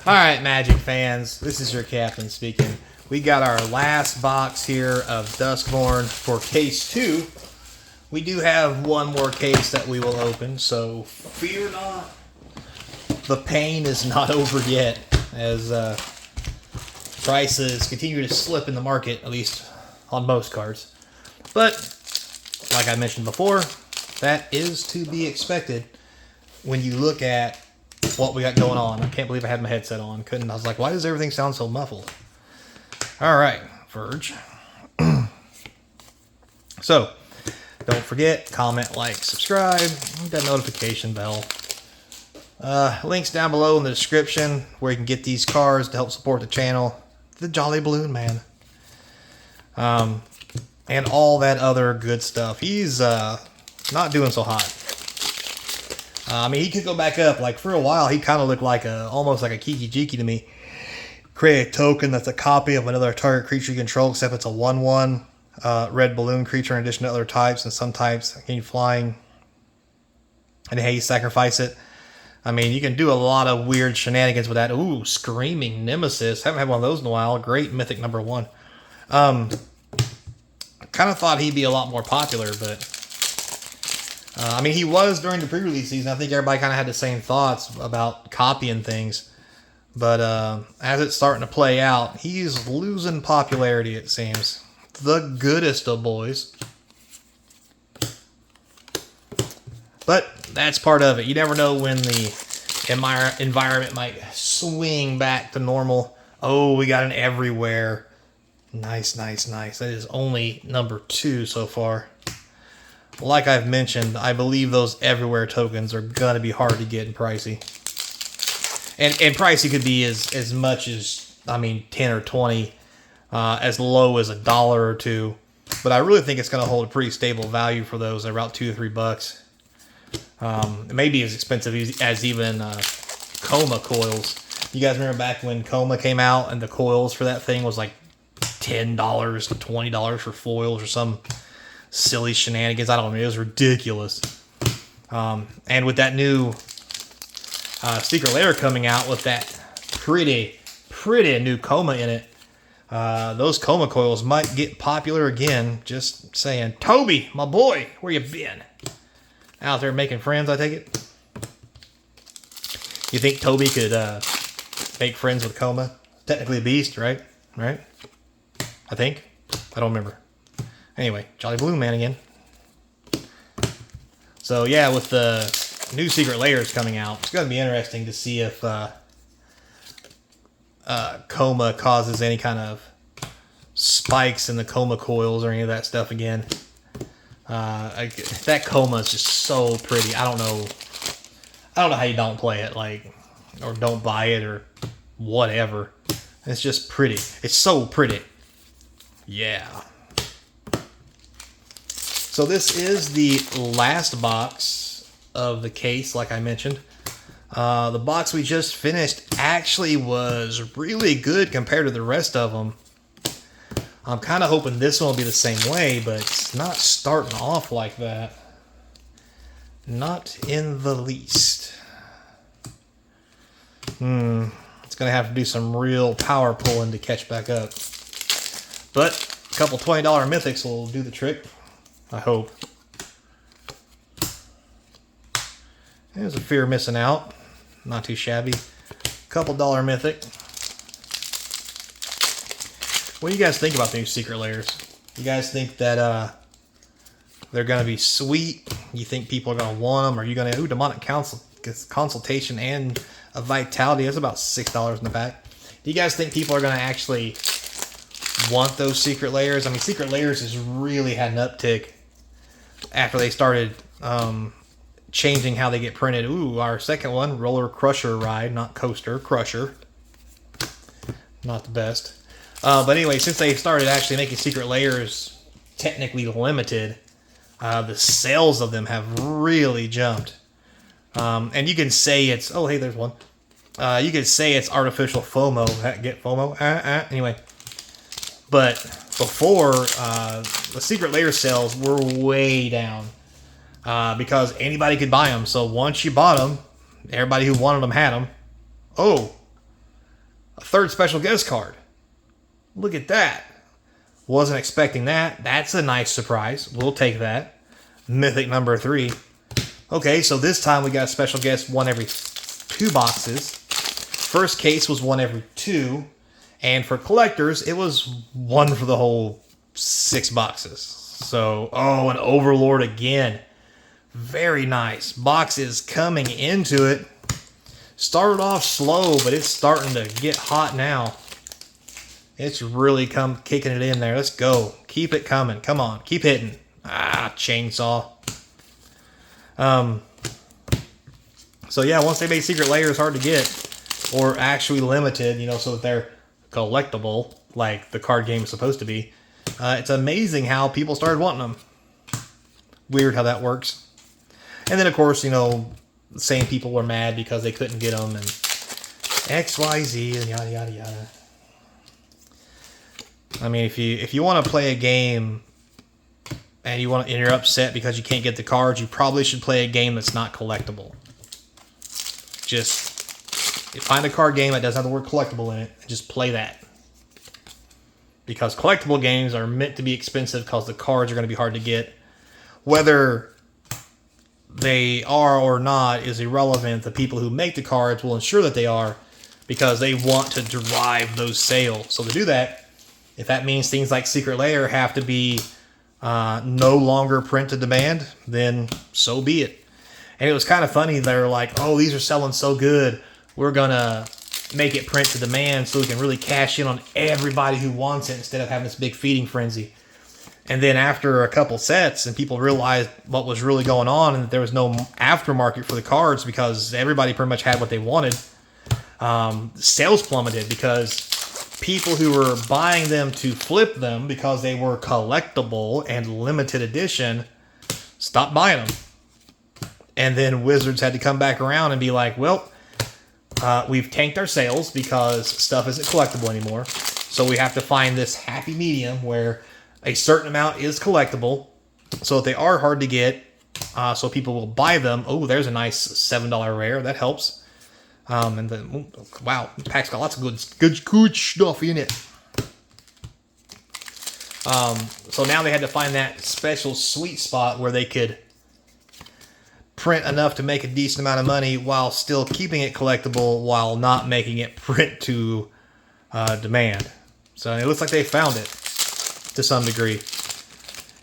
Alright, Magic fans, this is your captain speaking. We got our last box here of Duskmourn for case 2. We do have one more case that we will open, so fear not. The pain is not over yet, as prices continue to slip in the market, at least on most cards. But, like I mentioned before, that is to be expected when you look at what we got going on. I can't believe I had my headset on. I was like, why does everything sound so muffled? Alright, Verge. So, don't forget, comment, like, subscribe, hit that notification bell. Links down below in the description where you can get these cards to help support the channel. The Jolly Balloon Man. And all that other good stuff. He's not doing so hot. I mean, he could go back up. Like, for a while, he kind of looked like almost like a Kiki Jiki to me. Create a token that's a copy of another target creature you control, except it's a 1/1 red balloon creature in addition to other types, and some types can flying. And hey, you sacrifice it. I mean, you can do a lot of weird shenanigans with that. Ooh, Screaming Nemesis. Haven't had one of those in a while. Great Mythic #1. Kind of thought he'd be a lot more popular, but I mean, he was during the pre-release season. I think everybody kind of had the same thoughts about copying things. But as it's starting to play out, he's losing popularity, it seems. The goodest of boys. But that's part of it. You never know when the environment might swing back to normal. Oh, we got an everywhere. Nice, nice, nice. That is only #2 so far. Like I've mentioned, I believe those everywhere tokens are going to be hard to get and pricey. And pricey could be as much as, I mean, 10 or 20, as low as $1 or $2. But I really think it's going to hold a pretty stable value for those at about $2 or $3. It may be as expensive as even Coma coils. You guys remember back when Coma came out and the coils for that thing was like $10 to $20 for foils or some silly shenanigans. I don't know. It was ridiculous. And with that new Secret Lair coming out with that pretty new Coma in it, those Coma coils might get popular again. Just saying. Toby, my boy, where you been? Out there making friends, I take it? You think Toby could make friends with Coma? Technically a beast, right? Right? I think. I don't remember. Anyway, Jolly Balloon Man again. So yeah, with the new Secret Lairs coming out, it's going to be interesting to see if Coma causes any kind of spikes in the Coma coils or any of that stuff again. That Coma is just so pretty. I don't know how you don't play it, like, or don't buy it or whatever. It's just pretty. It's so pretty. Yeah. So this is the last box of the case, like I mentioned. The box we just finished actually was really good compared to the rest of them. I'm kind of hoping this one will be the same way, but it's not starting off like that. Not in the least. It's going to have to do some real power pulling to catch back up. But a couple $20 mythics will do the trick. I hope. There's a Fear Missing Out. Not too shabby. Couple $1 mythic. What do you guys think about the new Secret Lairs? You guys think that they're going to be sweet? You think people are going to want them? Are you going to... Ooh, Demonic Consultation and a Vitality. That's about $6 in the pack. Do you guys think people are going to actually want those Secret Lairs? I mean, Secret Lairs has really had an uptick after they started changing how they get printed. Ooh, our second one, Roller Crusher Ride, not Coaster, Crusher. Not the best. But anyway, since they started actually making Secret Lairs technically limited, the sales of them have really jumped. And you can say it's... Oh, hey, there's one. You could say it's artificial FOMO. Get FOMO? Anyway. But before, the Secret Lair sales were way down. Because anybody could buy them. So once you bought them, everybody who wanted them had them. Oh, A third special guest card. Look at that. Wasn't expecting that. That's a nice surprise. We'll take that. Mythic number 3. Okay, so this time we got a special guest one every 2 boxes. First case was one every 2. And for collectors, it was one for the whole 6 boxes. So, oh, an Overlord again. Very nice. Boxes coming into it. Started off slow, but it's starting to get hot now. It's really kicking it in there. Let's go. Keep it coming. Come on. Keep hitting. Ah, chainsaw. So yeah, once they made secret layers hard to get, or actually limited, you know, so that they're collectible, like the card game is supposed to be, it's amazing how people started wanting them. Weird how that works. And then, of course, you know, the same people were mad because they couldn't get them, and XYZ, and yada, yada, yada. I mean, if you want to play a game and you're upset because you can't get the cards, you probably should play a game that's not collectible. Just find a card game that doesn't have the word collectible in it and just play that. Because collectible games are meant to be expensive because the cards are going to be hard to get. Whether they are or not is irrelevant. The people who make the cards will ensure that they are because they want to drive those sales. So to do that, if that means things like Secret Lair have to be no longer print to demand, then so be it. And it was kind of funny. They're like, oh, these are selling so good. We're going to make it print to demand so we can really cash in on everybody who wants it instead of having this big feeding frenzy. And then after a couple sets and people realized what was really going on and that there was no aftermarket for the cards because everybody pretty much had what they wanted, sales plummeted because people who were buying them to flip them because they were collectible and limited edition stopped buying them. And then Wizards had to come back around and be like, well, we've tanked our sales because stuff isn't collectible anymore. So we have to find this happy medium where a certain amount is collectible so that they are hard to get, so people will buy them. Oh, there's a nice $7 rare. That helps. And then, wow, the pack's got lots of good stuff in it. So now they had to find that special sweet spot where they could print enough to make a decent amount of money while still keeping it collectible while not making it print to demand. So it looks like they found it to some degree.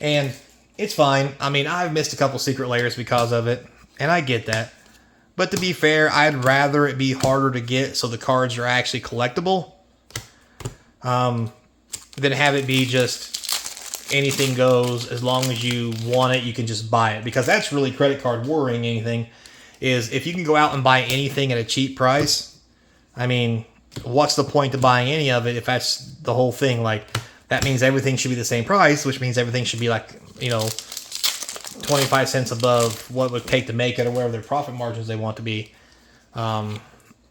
And it's fine. I mean, I've missed a couple secret layers because of it, and I get that. But to be fair, I'd rather it be harder to get so the cards are actually collectible than have it be just anything goes. As long as you want it, you can just buy it. Because that's really credit card worrying anything, is if you can go out and buy anything at a cheap price, I mean, what's the point of buying any of it if that's the whole thing? Like, that means everything should be the same price, which means everything should be like, you know, 25 cents above what it would take to make it or whatever their profit margins they want to be.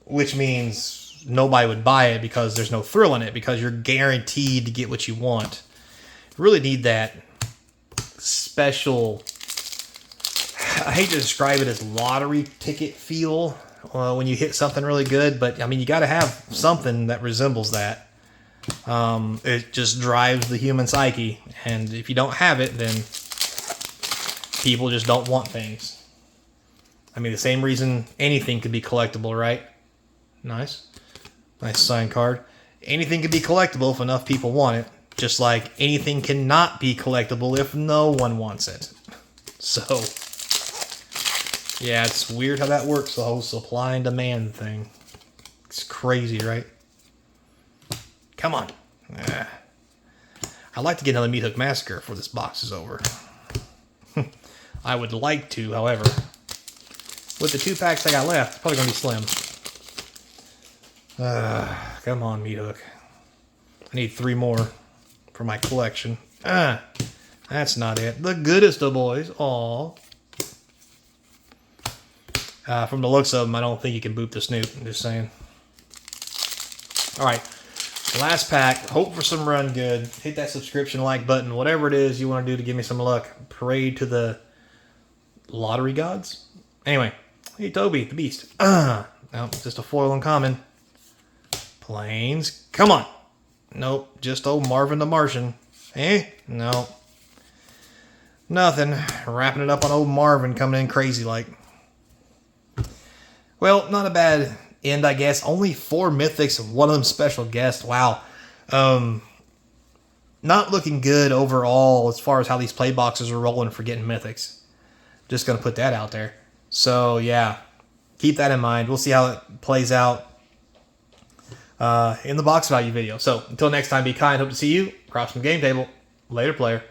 Which means nobody would buy it because there's no thrill in it because you're guaranteed to get what you want. You really need that special, I hate to describe it as lottery ticket feel when you hit something really good, but I mean, you got to have something that resembles that. It just drives the human psyche, and if you don't have it, then people just don't want things. I mean, the same reason anything could be collectible, right? Nice signed card. Anything can be collectible if enough people want it, just like anything cannot be collectible if no one wants it. So yeah, it's weird how that works, the whole supply and demand thing. It's crazy, right? Come on. I'd like to get another Meat Hook Massacre before this box is over. I would like to, however. With the 2 packs I got left, it's probably going to be slim. Come on, Meat Hook. I need 3 more for my collection. That's not it. The goodest of boys. Aw. From the looks of them, I don't think you can boot the snoot. I'm just saying. Alright. Last pack. Hope for some run good. Hit that subscription like button. Whatever it is you want to do to give me some luck. Pray to the lottery gods. Anyway. Hey, Toby, the beast. No, just a foil uncommon. Planes. Come on. Nope. Just old Marvin the Martian. Eh? No. Nothing. Wrapping it up on old Marvin coming in crazy like. Well, not a bad end, I guess. Only 4 mythics and one of them special guest. Wow. Not looking good overall as far as how these play boxes are rolling for getting mythics. Just going to put that out there. So, yeah. Keep that in mind. We'll see how it plays out in the box value video. So, until next time, be kind. Hope to see you across from the game table. Later, player.